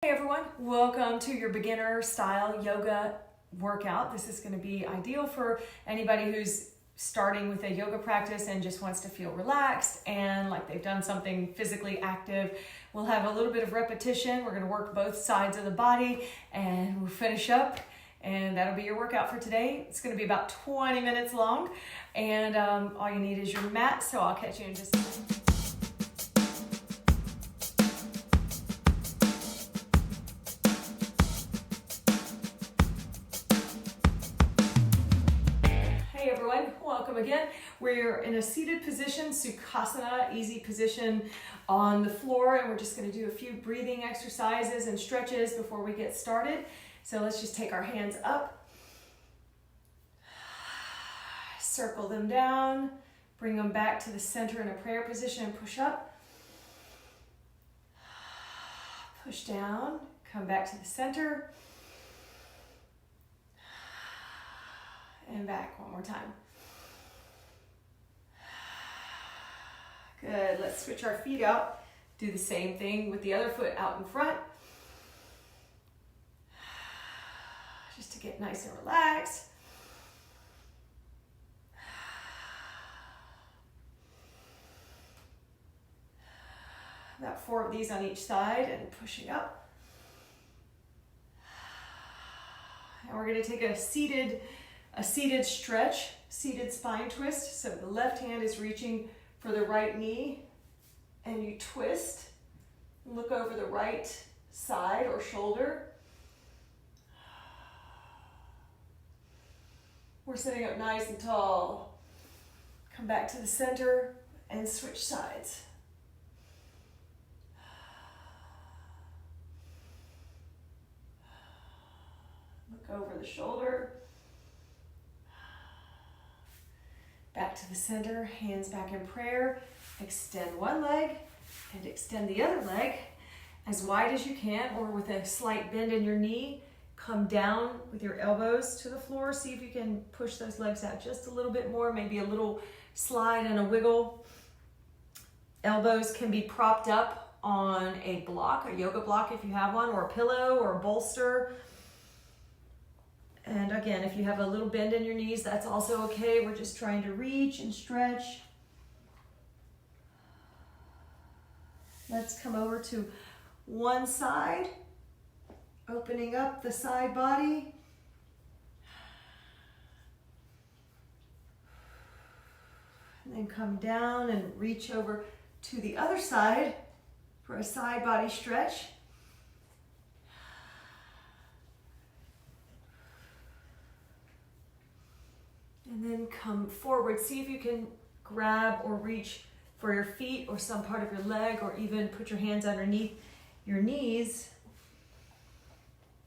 Hey everyone, welcome to your beginner style yoga workout. This is going to be ideal for anybody who's starting with a yoga practice and just wants to feel relaxed and like they've done something physically active. We'll have a little bit of repetition. We're going to work both sides of the body and we'll finish up, and that'll be your workout for today. It's going to be about 20 minutes long, and all you need is your mat, so I'll catch you in just a minute. Hey everyone, welcome again. We're in a seated position, Sukhasana, easy position on the floor, and we're just going to do a few breathing exercises and stretches before we get started. So let's just take our hands up, circle them down, bring them back to the center in a prayer position and push up. Push down, come back to the center. And back one more time. Good, let's switch our feet out. Do the same thing with the other foot out in front. Just to get nice and relaxed. About 4 of these on each side and pushing up. And we're going to take a seated stretch, seated spine twist. So the left hand is reaching for the right knee and you twist. Look over the right side or shoulder. We're sitting up nice and tall. Come back to the center and switch sides. Look over the shoulder. Back to the center, hands back in prayer. Extend one leg and extend the other leg as wide as you can, or with a slight bend in your knee. Come down with your elbows to the floor. See if you can push those legs out just a little bit more, maybe a little slide and a wiggle. Elbows can be propped up on a block, a yoga block if you have one, or a pillow or a bolster. And again, if you have a little bend in your knees, that's also okay. We're just trying to reach and stretch. Let's come over to one side, opening up the side body. And then come down and reach over to the other side for a side body stretch. And then come forward. See if you can grab or reach for your feet or some part of your leg, or even put your hands underneath your knees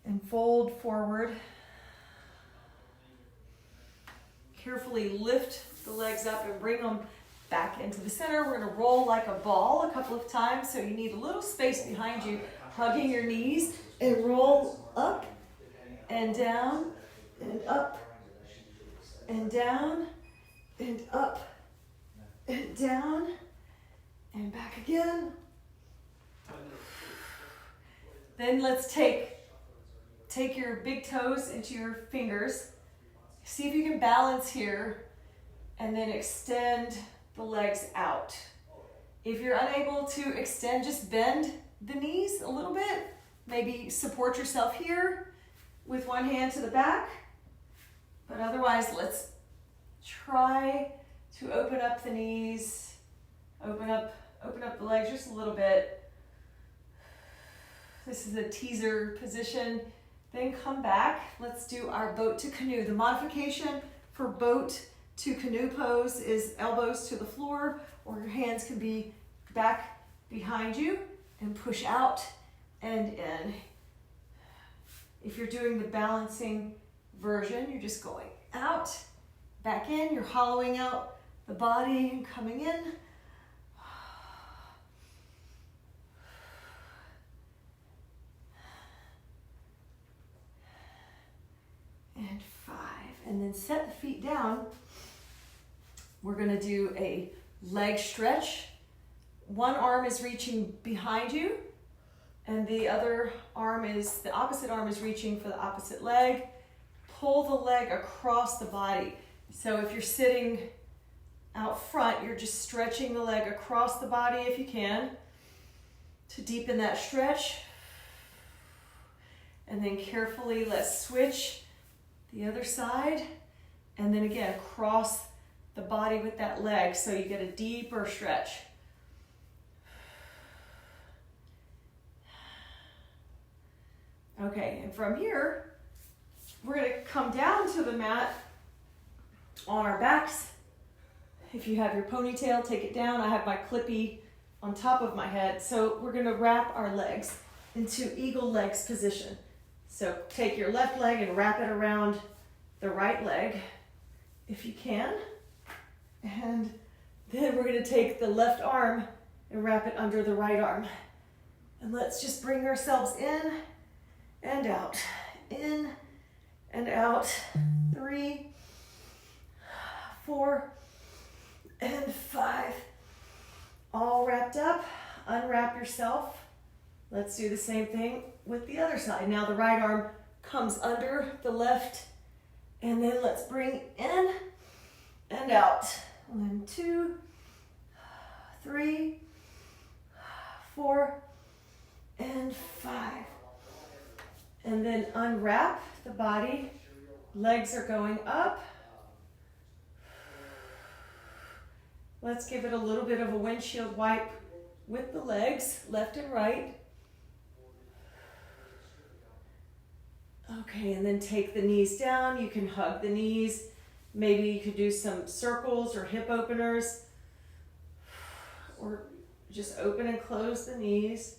and fold forward. Carefully lift the legs up and bring them back into the center. We're going to roll like a ball a couple of times, so you need a little space behind you, hugging your knees, and roll up and down and up and down and up and down and back again. Then let's take your big toes into your fingers. See if you can balance here and then extend the legs out. If you're unable to extend, just bend the knees a little bit. Maybe support yourself here with one hand to the back. But otherwise, let's try to open up the knees, open up the legs just a little bit. This is a teaser position. Then come back. Let's do our boat to canoe. The modification for boat to canoe pose is elbows to the floor, or your hands can be back behind you and push out and in. If you're doing the balancing version, you're just going out, back in, you're hollowing out the body and coming in. And 5. And then set the feet down. We're going to do a leg stretch. One arm is reaching behind you, and the opposite arm is reaching for the opposite leg. Pull the leg across the body. So if you're sitting out front, you're just stretching the leg across the body if you can to deepen that stretch. And then carefully let's switch the other side. And then again, cross the body with that leg so you get a deeper stretch. Okay, and from here, we're going to come down to the mat on our backs. If you have your ponytail, take it down. I have my clippy on top of my head. So we're going to wrap our legs into eagle legs position. So take your left leg and wrap it around the right leg if you can. And then we're going to take the left arm and wrap it under the right arm. And let's just bring ourselves in and out. In and out. 3, 4, and 5. All wrapped up. Unwrap yourself. Let's do the same thing with the other side. Now the right arm comes under the left, and then let's bring in and out. 1, 2, 3, 4, and 5. And then unwrap the body. Legs are going up. Let's give it a little bit of a windshield wipe with the legs, left and right. Okay, and then take the knees down. You can hug the knees. Maybe you could do some circles or hip openers. Or just open and close the knees.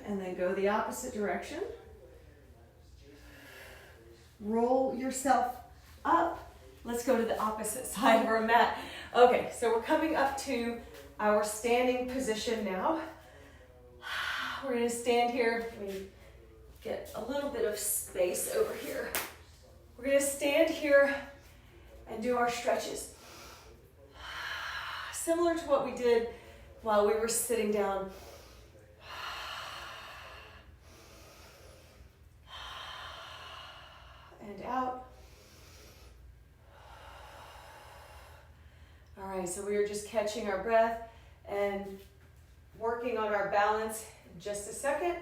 And then go the opposite direction. Roll yourself up. Let's go to the opposite side of our mat. Okay, so we're coming up to our standing position now. We're going to stand here. Let me get a little bit of space over here. We're going to stand here and do our stretches. Similar to what we did while we were sitting down. And out. All right, so we are just catching our breath and working on our balance in just a second.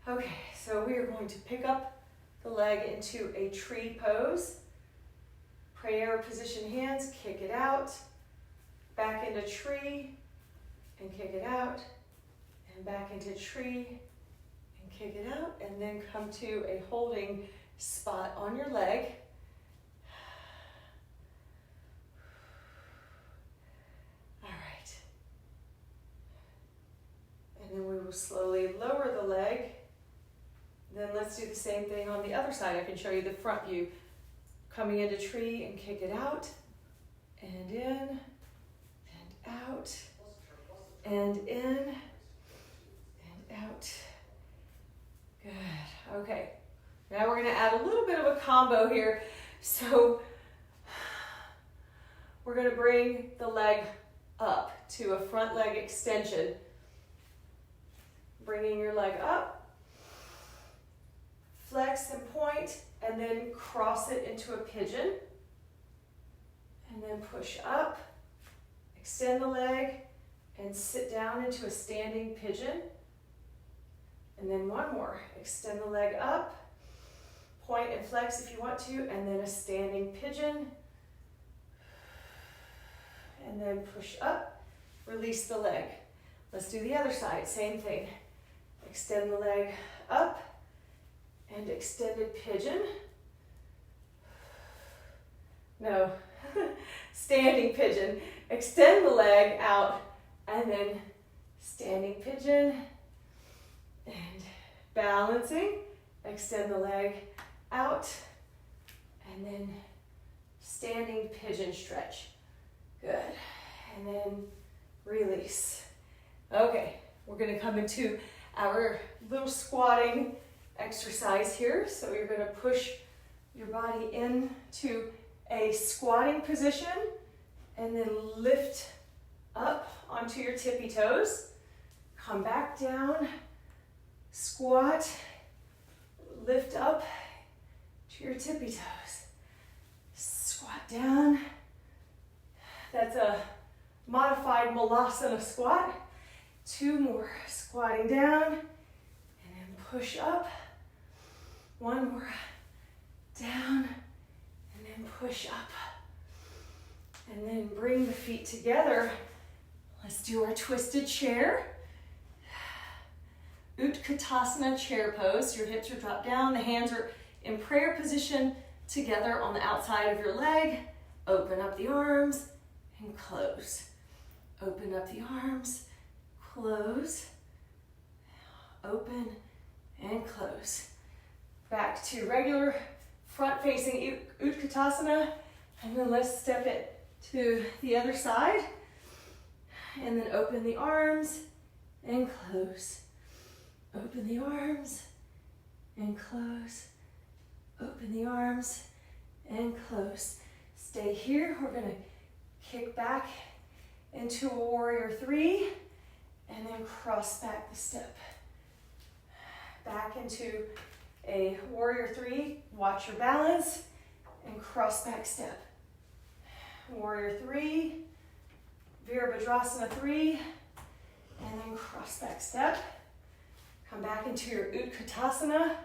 Okay, so we are going to pick up the leg into a tree pose. Prayer position hands, kick it out. Back into tree and kick it out. And back into tree and kick it out. And then come to a holding spot on your leg. All right. And then we will slowly lower the leg. Then let's do the same thing on the other side. I can show you the front view. Coming into tree and kick it out. And in. And out. And in. And out. Good. Okay. Now we're going to add a little bit of a combo here. So we're going to bring the leg up to a front leg extension. Bringing your leg up. Flex and point, and then cross it into a pigeon. And then push up. Extend the leg and sit down into a standing pigeon. And then one more. Extend the leg up. Point and flex if you want to, and then a standing pigeon. And then push up, release the leg. Let's do the other side, same thing. Extend the leg up, and extended pigeon. No, standing pigeon. Extend the leg out, and then standing pigeon. And balancing, extend the leg out, and then standing pigeon stretch. Good. And then release. Okay, we're going to come into our little squatting exercise here. So you're going to push your body into a squatting position and then lift up onto your tippy toes. Come back down Squat, lift up to your tippy toes. Squat down. That's a modified malasana squat. 2 more. Squatting down and then push up. 1 more. Down and then push up. And then bring the feet together. Let's do our twisted chair. Utkatasana chair pose. Your hips are dropped down. The hands are in prayer position together on the outside of your leg. Open up the arms and close. Open up the arms, close, open and close. Back to regular front-facing Utkatasana, and then let's step it to the other side. And then open the arms and close. Open the arms and close. Open the arms and close. Stay here. We're going to kick back into a warrior 3 and then cross back the step. Back into a warrior 3. Watch your balance and cross back step. Warrior 3, Virabhadrasana 3, and then cross back step. Come back into your Utkatasana.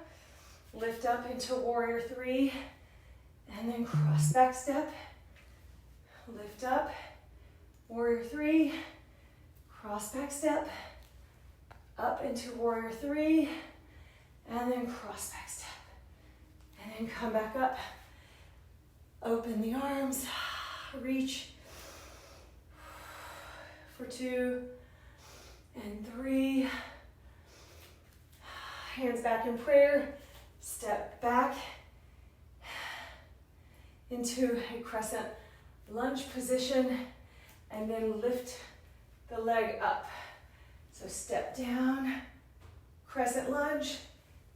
Lift up into warrior 3, and then cross back step. Lift up, warrior 3, cross back step. Up into warrior 3, and then cross back step. And then come back up. Open the arms, reach for 2 and 3. Hands back in prayer. Step back into a crescent lunge position and then lift the leg up. So step down, crescent lunge,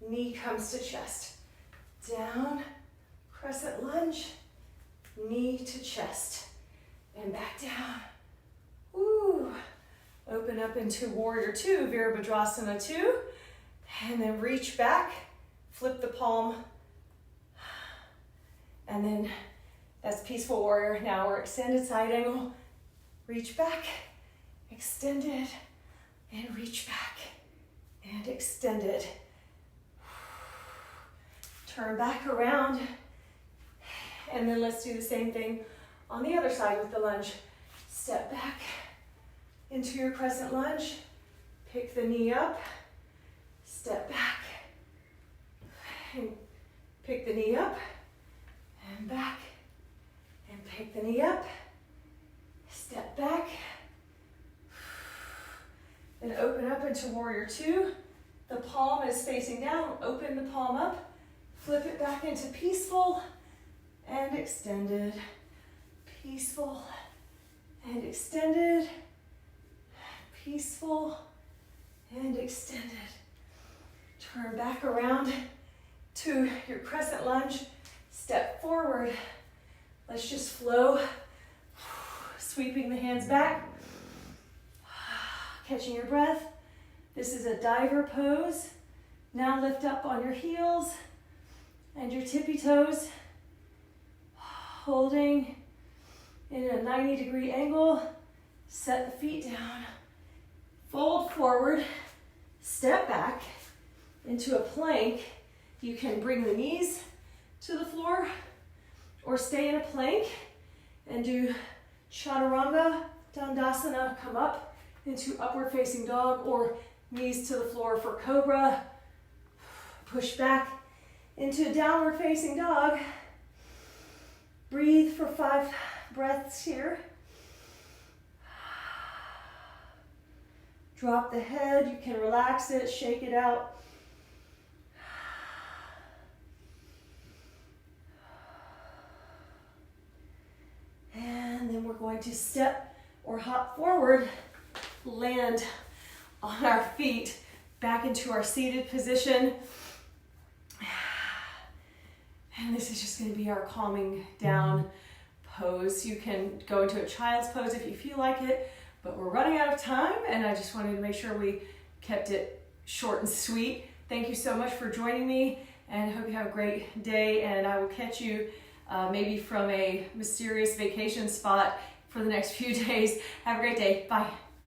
knee comes to chest. Down, crescent lunge, knee to chest, and back down. Woo. Open up into warrior 2, Virabhadrasana 2, and then reach back, flip the palm, and then that's peaceful warrior. Now we're extended side angle, reach back, extended, and reach back, and extended. Turn back around, and then let's do the same thing on the other side with the lunge. Step back into your crescent lunge, pick the knee up, step back, and pick the knee up, and back, and pick the knee up, step back, and open up into warrior 2. The palm is facing down, open the palm up, flip it back into peaceful and extended, peaceful and extended, peaceful and extended. Turn back around to your crescent lunge, step forward. Let's just flow, sweeping the hands back, catching your breath. This is a diver pose. Now lift up on your heels and your tippy toes, holding in a 90-degree angle. Set the feet down, fold forward, step back into a plank. You can bring the knees to the floor or stay in a plank and do chaturanga, dandasana, come up into upward facing dog or knees to the floor for cobra. Push back into downward facing dog. Breathe for 5 breaths here. Drop the head, you can relax it, shake it out. And then we're going to step or hop forward, land on our feet, back into our seated position. And this is just going to be our calming down pose. You can go into a child's pose if you feel like it, but we're running out of time, and I just wanted to make sure we kept it short and sweet. Thank you so much for joining me, and I hope you have a great day, and I will catch you maybe from a mysterious vacation spot for the next few days. Have a great day. Bye.